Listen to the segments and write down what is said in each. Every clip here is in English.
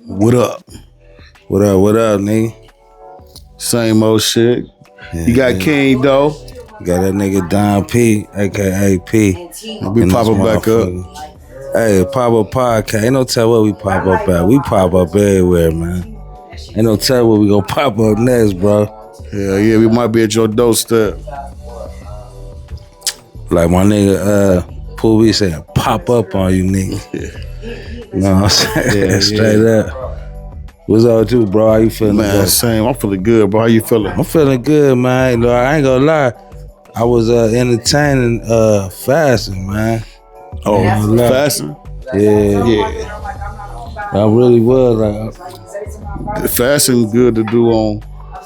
What up? What up, nigga? Same old shit. Yeah, You got King though. Got that nigga Don P, aka P. We popping back up. Hey, pop up podcast. Ain't no tell where we pop up at. We pop up everywhere, man. Ain't no tell where we gonna pop up next, bro. Hell yeah, we might be at your doorstep. Like my nigga Pooh B saying, pop up on you niggas. You know what I'm saying? Yeah, Straight up. What's up with you, bro? How you feeling? Man, same. I'm feeling good, bro. How you feeling? I'm feeling good, man. Look, I ain't gonna lie. I was entertaining fasting, man. Oh, fasting? Yeah. I really was. Like, fasting good to do on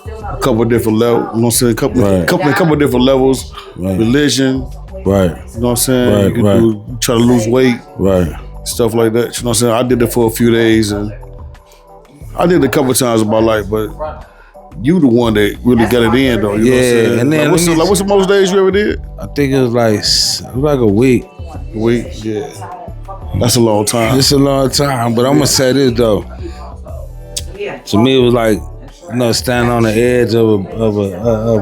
a couple of different levels. You know what I'm saying? A couple of different levels. Right. Religion. Right. You know what I'm saying? Right, you can do, try to lose weight. Right. Stuff like that. You know what I'm saying? I did it for a few days and I did it a couple of times in my life, but you the one that really got it in though. You know what I'm saying? And then what's the most days you ever did? I think it was like a week. A week? Yeah. That's a long time. It's a long time, but I'm gonna say this though. To me, it was like, standing on the edge of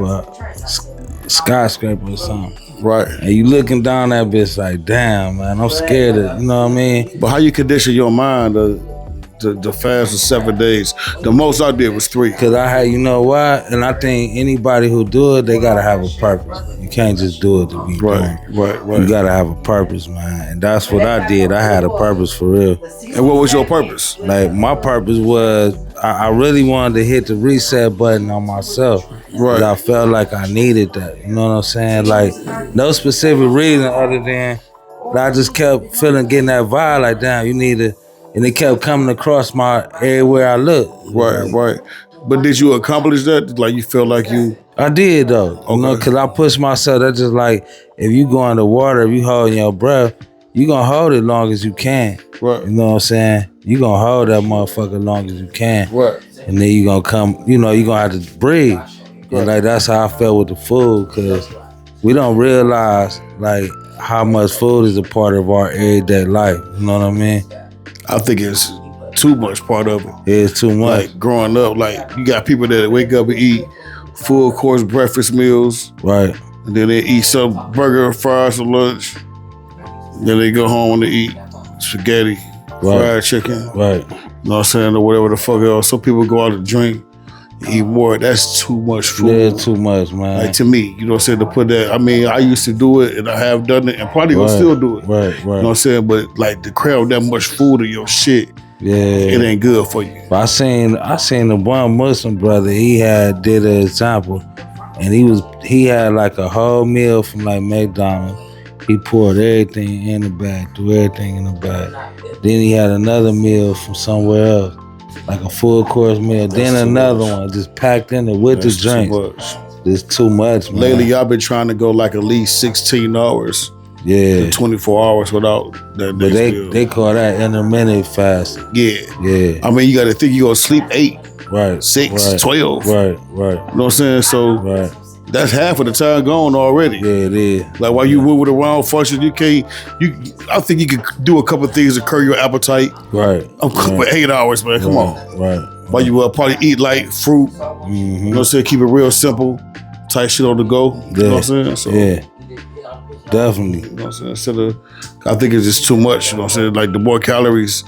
a skyscraper or something. Right. And you looking down that bitch like, damn, man, I'm scared of, you know what I mean? But how you condition your mind to fast for 7 days? The most I did was 3. Cause I had, you know what? And I think anybody who do it, they gotta have a purpose. You can't just do it to be right. You gotta have a purpose, man. And that's what I did. I had a purpose for real. And what was your purpose? Like my purpose was, I really wanted to hit the reset button on myself. Right. I felt like I needed that. You know what I'm saying? Like no specific reason other than I just kept getting that vibe like, damn, you need to. And it kept coming across my everywhere I looked. Right. But did you accomplish that? Like you felt like you? I did though. Okay. You know, cause I pushed myself. That's just like if you go underwater, if you holding your breath, you gonna hold it long as you can. Right. You know what I'm saying? You gonna hold that motherfucker long as you can. Right. And then you gonna come. You know, you gonna have to breathe. Right. And like that's how I felt with the food, cause we don't realize like how much food is a part of our everyday life. You know what I mean? I think it's too much part of it. It's too much. Like growing up, like you got people that wake up and eat full course breakfast meals. Right. And then they eat some burger, fries for lunch. Then they go home and they eat spaghetti, fried chicken. Right. You know what I'm saying? Or whatever the fuck else. Some people go out and drink, eat more. That's too much food. Yeah, it's too much, man. Like to me, you know what I'm saying? To put that, I mean, I used to do it and I have done it and probably will still do it. Right. You know what I'm saying? But like to crowd that much food in your shit, it ain't good for you. But I seen the one Muslim brother, he did an example. And he had like a whole meal from like McDonald's. He poured everything in the bag, threw everything in the bag. Then he had another meal from somewhere else, like a full course meal. Then another one just packed in there with the drink. It's too much, man. Lately, I've been trying to go like at least 16 hours. Yeah. To 24 hours without that. But they call that intermittent fasting. Yeah. I mean, you got to think you're going to sleep 8. Right. 6, 12. Right. You know what I'm saying? So that's half of the time gone already. Yeah, it is. Like while you move with the wrong function, I think you could do a couple of things to curb your appetite. Right. I'm cooking for 8 hours, man. Come on. Right. While you probably eat like fruit. Mm-hmm. You know what I'm saying? Keep it real simple. Type shit on the go. Yeah. You know what I'm saying? So, definitely. You know what I'm saying? I think it's just too much. You know what I'm saying? Like the more calories,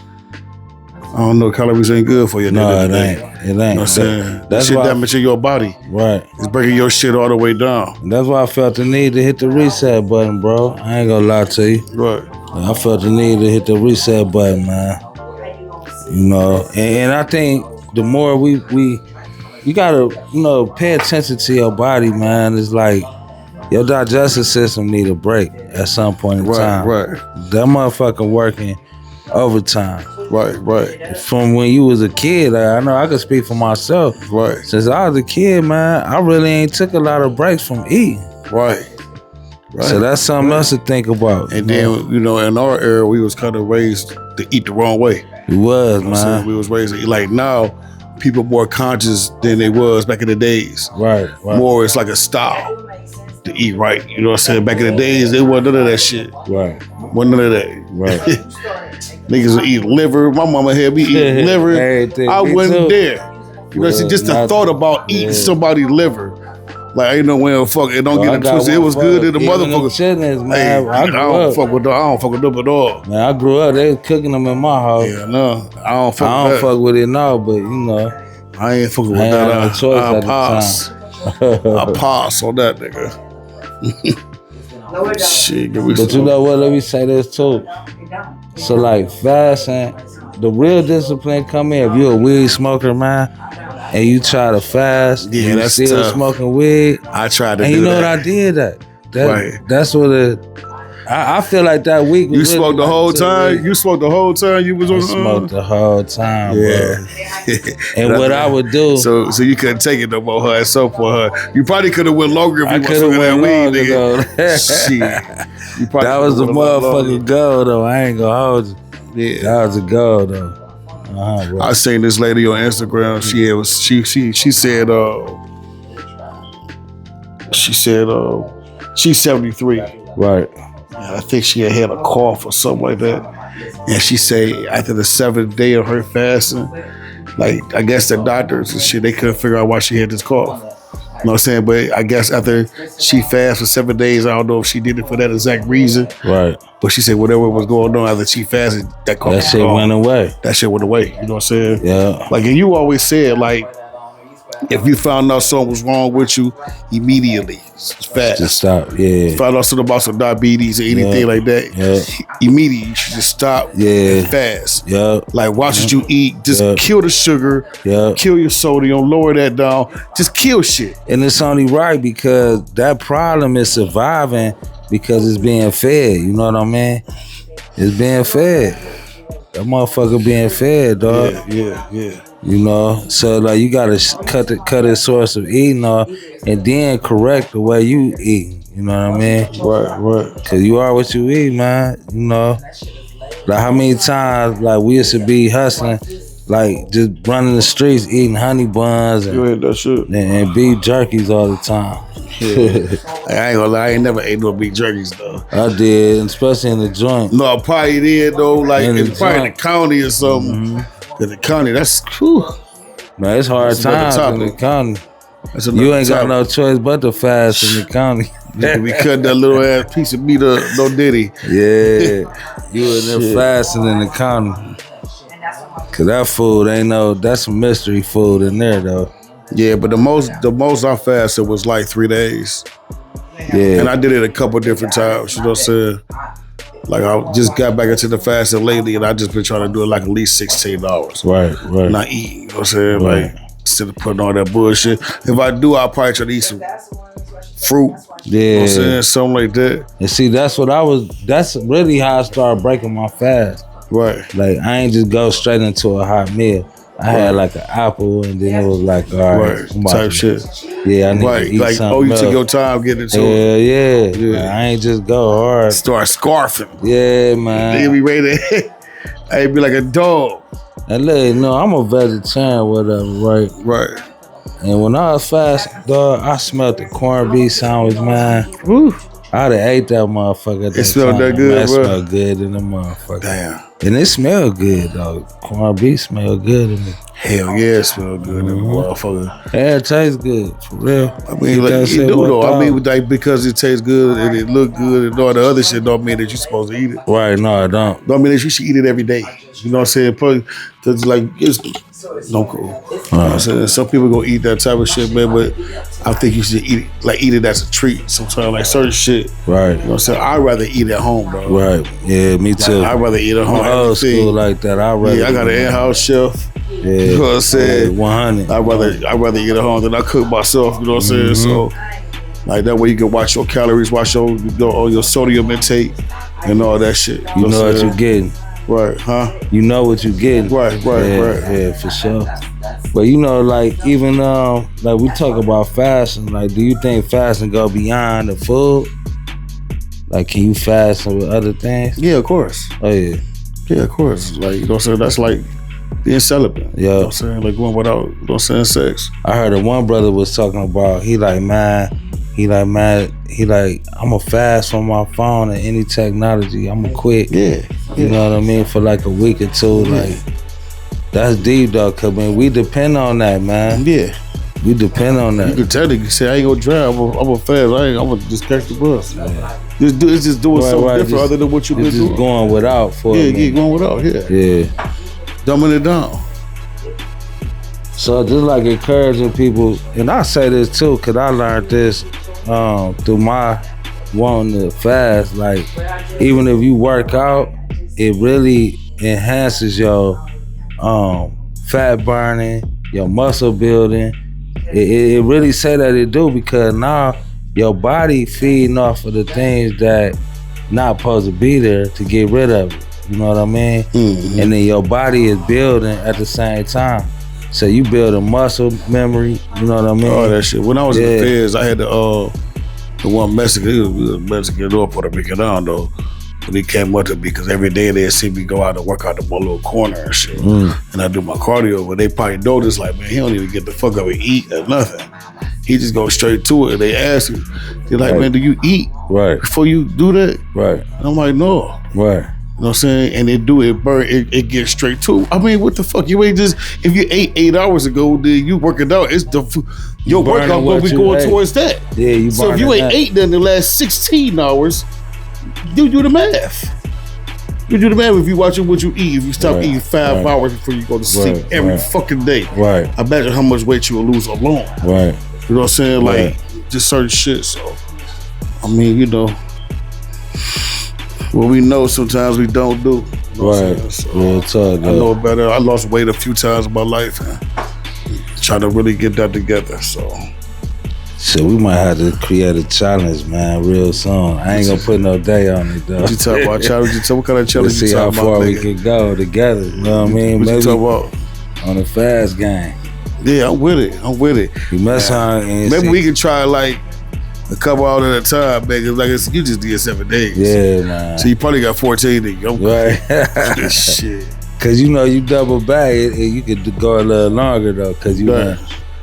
I don't know, calories ain't good for you. No, it ain't. You know what I'm saying? That shit damaging your body. Right. It's breaking your shit all the way down. And that's why I felt the need to hit the reset button, bro. I ain't gonna lie to you. Right. I felt the need to hit the reset button, man. You know, and I think the more you gotta, pay attention to your body, man. It's like your digestive system need a break at some point in time. Right. That motherfucker working overtime. Right. From when you was a kid, I know I can speak for myself. Right. Since I was a kid, man, I really ain't took a lot of breaks from eating. Right. So that's something else to think about. And then, in our era, we was kind of raised to eat the wrong way. We was, man. We was raised to eat. Like now, people more conscious than they was back in the days. Right. More, it's like a style to eat right. You know what I'm saying? Back in the days, there wasn't none of that shit. Right. Wasn't none of that. Right. Niggas would eat liver. My mama had me eating liver. I wasn't there. You know, just the thought about eating somebody's liver. Like, ain't no way to fuck it. Don't get it twisted. It was good in the motherfucker. Chitlins, man. I don't fuck with them. I don't fuck with them at all. Man, I grew up. They was cooking them in my house. Yeah, no. I don't fuck with it now, but you know. I ain't fucking with that. I pass. I pass on that nigga. Shit, but you know what? Let me say this too. So like fasting, the real discipline come in if you a weed smoker, man, and you try to fast. Yeah, and that's you still tough. smoking weed. I tried to. And you know what I did right. That's what I feel like that week was you smoked really the whole time. You smoked the whole time. You was on. Smoked the whole time, bro. And what I would do. So you couldn't take it no more, huh? So for her, you probably could have went longer if you was smoking that weed, nigga. Shit. That was the motherfucking goal, though. I ain't gonna hold you. Yeah, that was a goal, though. Bro. I seen this lady on Instagram. She said she's 73. Right. And I think she had a cough or something like that. And she said after the 7th day of her fasting, like I guess the doctors and shit, they couldn't figure out why she had this cough. You know what I'm saying? But I guess after she fasted for 7 days, I don't know if she did it for that exact reason. Right. But she said whatever was going on after she fasted, that cough. That shit went away. That shit went away. You know what I'm saying? Yeah. Like, and you always said, like, if you found out something was wrong with you, immediately fast. Just stop, yeah. Found out something about some diabetes or anything like that, immediately you should just stop and fast. Yeah. Like watch what you eat. Just kill the sugar. Kill your sodium. Lower that down. Just kill shit. And it's only right because that problem is surviving because it's being fed. You know what I mean? It's being fed. That motherfucker being fed, dog. Yeah. You know, so like you gotta cut the source of eating off, and then correct the way you eat. You know what I mean? Right. Cause you are what you eat, man. You know, like how many times like we used to be hustling, like just running the streets eating honey buns and, you ate that shit. and beef jerkies all the time. Yeah. I ain't gonna lie, I ain't never ate no beef jerkies though. I did, especially in the joint. No, I probably did though. Like it's probably in the joint. county or something. Mm-hmm. In the county, that's whew. Man, it's hard times in the county. You ain't got no choice but to fast in the county. We cut that little ass piece of meat up, no diddy. Yeah, you in there fasting in the county. Cause that food that's some mystery food in there though. Yeah, but the most I fasted was like 3 days. Yeah. And I did it a couple different times, you know what I'm saying? Like I just got back into the fasting lately and I just been trying to do it like at least 16 hours. Right. Not eat, you know what I'm saying? Right. Like instead of putting all that bullshit. If I do, I'll probably try to eat some fruit. Yeah. You know what I'm saying? Something like that. And see, that's really how I started breaking my fast. Right. Like I ain't just go straight into a hot meal. I had like an apple and then it was like, all right. Type shit. Yeah, I need to eat like, something you else. took your time getting into it. Yeah. Like, I ain't just go hard. Start scarfing. Yeah, man. They be ready to I be like a dog. And look, no, I'm a vegetarian, whatever, right? Right. And when I was fasting, dog, I smelled the corned beef sandwich, man. Woo. I'd have ate that motherfucker. It smelled that good, man, bro. It smelled good in the motherfucker. Damn. And it smelled good, dog. Corned beef smelled good in it. Hell yeah, it smelled good in the motherfucker. Yeah, it tastes good, for real. I mean, like, it do though. I mean, like, because it tastes good and it look good and all the other shit don't mean that you're supposed to eat it. Right, no, I don't. Don't mean that you should eat it every day. You know what I'm saying? Because, like, it's no cool. You know what I'm saying? Some people go eat that type of shit, man, but I think you should eat it as a treat sometimes, like certain shit. Right. You know what I'm saying? I'd rather eat at home, bro. Right. Yeah, me too. I'd rather eat at home. I'm old school like that. I got an in-house chef. Yeah. You know what I'm saying? 100. I'd rather eat at home than I cook myself. You know what I'm saying? So, like that way you can watch your calories, watch your sodium intake, and all that shit. You know what you're getting. Right, huh? You know what you're getting. Right. Yeah, for sure. But you know, like even like we talk about fasting. Like, do you think fasting go beyond the food? Like, can you fast with other things? Yeah, of course. Oh yeah. Yeah, of course. Like, you know what I'm saying? That's like being celibate. Yeah. You know what I'm saying? Like going without, you know what I'm saying, sex. I heard that one brother was talking about, he like, I'm a fast from my phone and any technology. I'm a quit. Yeah. You know what I mean? For like a week or two, like that's deep though. Cause man, we depend on that, man. Yeah. We depend on that. You can tell you say I ain't gonna drive. I'm a fast. I'm gonna just catch the bus. Yeah. It's just doing something different other than what you've been doing. Just going without for a minute. Going without. Yeah. Dumbing it down. So just like encouraging people, and I say this too, cause I learned this through my wanting to fast. Like even if you work out, it really enhances your fat burning, your muscle building. It really say that it do, because now your body feeding off of the things that not supposed to be there to get rid of it. You know what I mean? Mm-hmm. And then your body is building at the same time. So you build a muscle memory, you know what I mean? Oh, that shit. When I was in the feds, I had the one Mexican, he was a Mexican or Puerto Rican, I don't know. But he came up to me because every day they'd see me go out and work out the little corner and shit. And I do my cardio, but they probably noticed like, man, he don't even get the fuck up and eat or nothing. He just goes straight to it. And they ask him, they're like, man, do you eat before you do that? Right. And I'm like, no. Right. You know what I'm saying? And they do it, burn, it gets straight to it. I mean, what the fuck? You ain't just, if you ate 8 hours ago, then you working out, it's your workout gonna be going towards that. Yeah, you so if you ain't ate then the last 16 hours, you do the math. You do the math if you watching what you eat. If you stop eating 5 hours before you go to sleep every fucking day. Right. Imagine how much weight you will lose alone. Right. You know what I'm saying? Like, just certain shit. So, I mean, you know, what we know sometimes we don't do. You know so, real talk, I know better. I lost weight a few times in my life and trying to really get that together. So we might have to create a challenge, man, real soon. I ain't gonna put no day on it though. What you talking about challenge? What kind of challenge you talking about? See how far we can go together. You know what I mean? What you talking about? On the fast game. Yeah, I'm with it. You must maybe we can try like a couple out at a time, man. Cause like you just did 7 days. Yeah, man. So you probably got 14 days. Right. Shit. Cause you know you double back, you could go a little longer though. Cause you went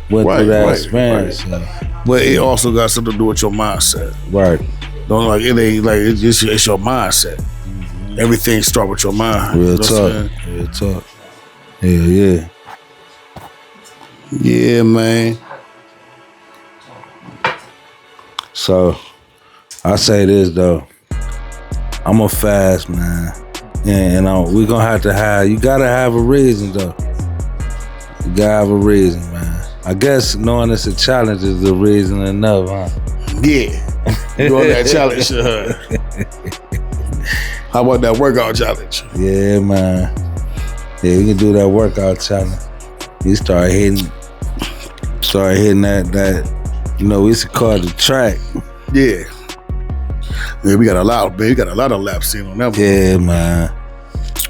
through that experience. Right. So. But it also got something to do with your mindset. Right. Don't like it ain't like it's your mindset. Mm-hmm. Everything start with your mind. Real talk. Real talk. Yeah. Yeah, man. So I say this though, I'm a fast man, and we gonna have to have. You gotta have a reason though. You gotta have a reason, man. I guess knowing it's a challenge is the reason enough, huh? Yeah, you on that challenge. How about that workout challenge? Yeah, man. Yeah, we can do that workout challenge. You start hitting that. You know, we used to call it the track. Yeah. Man, we got a lot of laps in on that one. Yeah, man.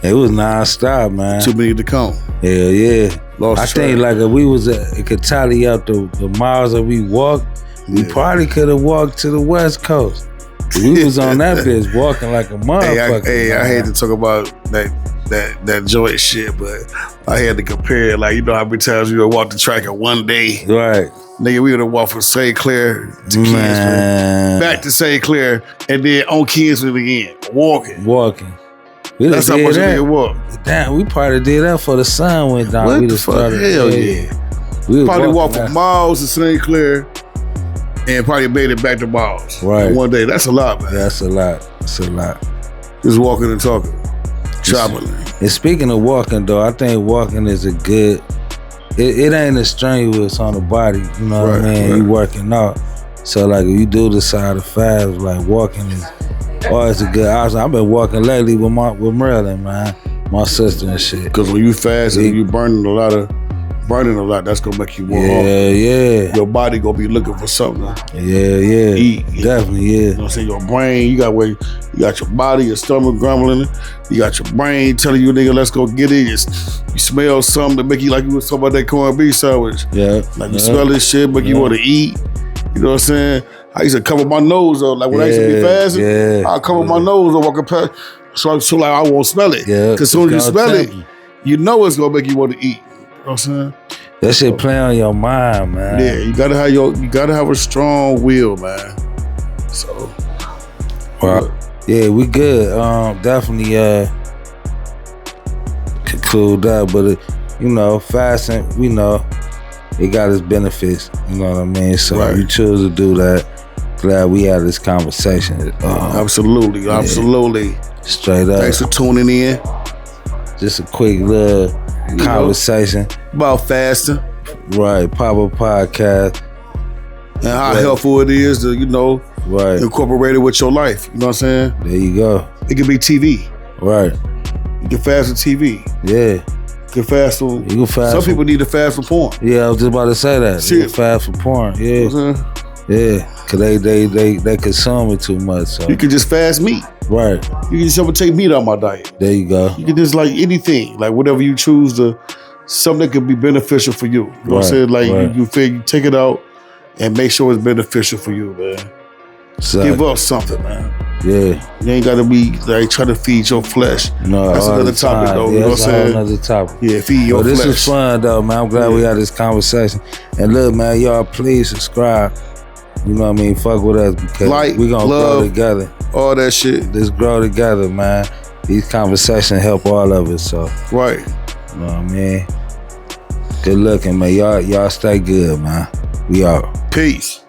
It was non-stop, man. Too many to come. Hell yeah. Lost I track. think like if we was it could tally up the miles that we walked, we probably could have walked to the West Coast. We was on that bitch walking like a motherfucker. I hate to talk about that joint shit, but I had to compare it. Like, you know how many times we would walk the track in one day? Right. Nigga, we would have walked from St. Clair to Kingsville, back to St. Clair, and then on Kingsville again, walking. That's how much we walk. Damn, we probably did that for the sun went down. What the fuck? Hell yeah. We probably walked for miles to St. Clair and probably made it back to miles. Right. One day. That's a lot, man. That's a lot. Just walking and talking. Traveling. And speaking of walking though, I think walking is a good, it ain't as strenuous on the body, you know what I mean? You working out. So like if you do decide to fast, like walking is always a good option. I've been walking lately with Marilyn, man, my sister and shit. Because when you fast and you burning a lot, that's gonna make you more hungry. Yeah. Your body gonna be looking for something to eat. Definitely, yeah. You know what I'm saying? Your brain, you got your body, your stomach grumbling. You got your brain telling you, nigga, let's go get it. You smell something that make you like you was talking about that corned beef sandwich. Yeah. Like you smell this shit, but you want to eat. You know what I'm saying? I used to cover my nose up. Like when I used to be fasting, I'll cover my nose up walking past. So like I won't smell it. Yeah. Because as soon as you smell it, you know it's gonna make you want to eat. You know what I'm saying? That shit play on your mind, man. Yeah, you gotta have a strong will, man. So yeah, we good. Definitely include that. But fasting, we know it got its benefits. You know what I mean? So Right. you choose to do that. Glad we had this conversation. Absolutely. Straight up. Thanks for tuning in. Just a quick little conversation about fasting. Right, Papa Podcast. And how helpful it is to, right, incorporate it with your life. You know what I'm saying? There you go. It could be TV. Right. You can fast with TV. Yeah. You can fast for... Some people need to fast for porn. Yeah, I was just about to say that. You can fast for porn. Yeah. You know what I'm saying? Yeah. Cause they consume it too much. So. You can just fast meat. Right. You can just take meat out of my diet. There you go. You can just anything, whatever you choose to, something that could be beneficial for you. You know what I'm saying? You take it out and make sure it's beneficial for you, man. Exactly. Give up something, man. Yeah. You ain't gotta be trying to feed your flesh. No, that's another topic though. You know what I'm saying? Another topic. Yeah, feed your flesh. This is fun though, man. I'm glad we had this conversation. And look, man, y'all please subscribe. You know what I mean? Fuck with us because we gonna grow together. All that shit. Let's grow together, man. These conversations help all of us. So right. You know what I mean? Good looking, man. Y'all stay good, man. We out. Peace.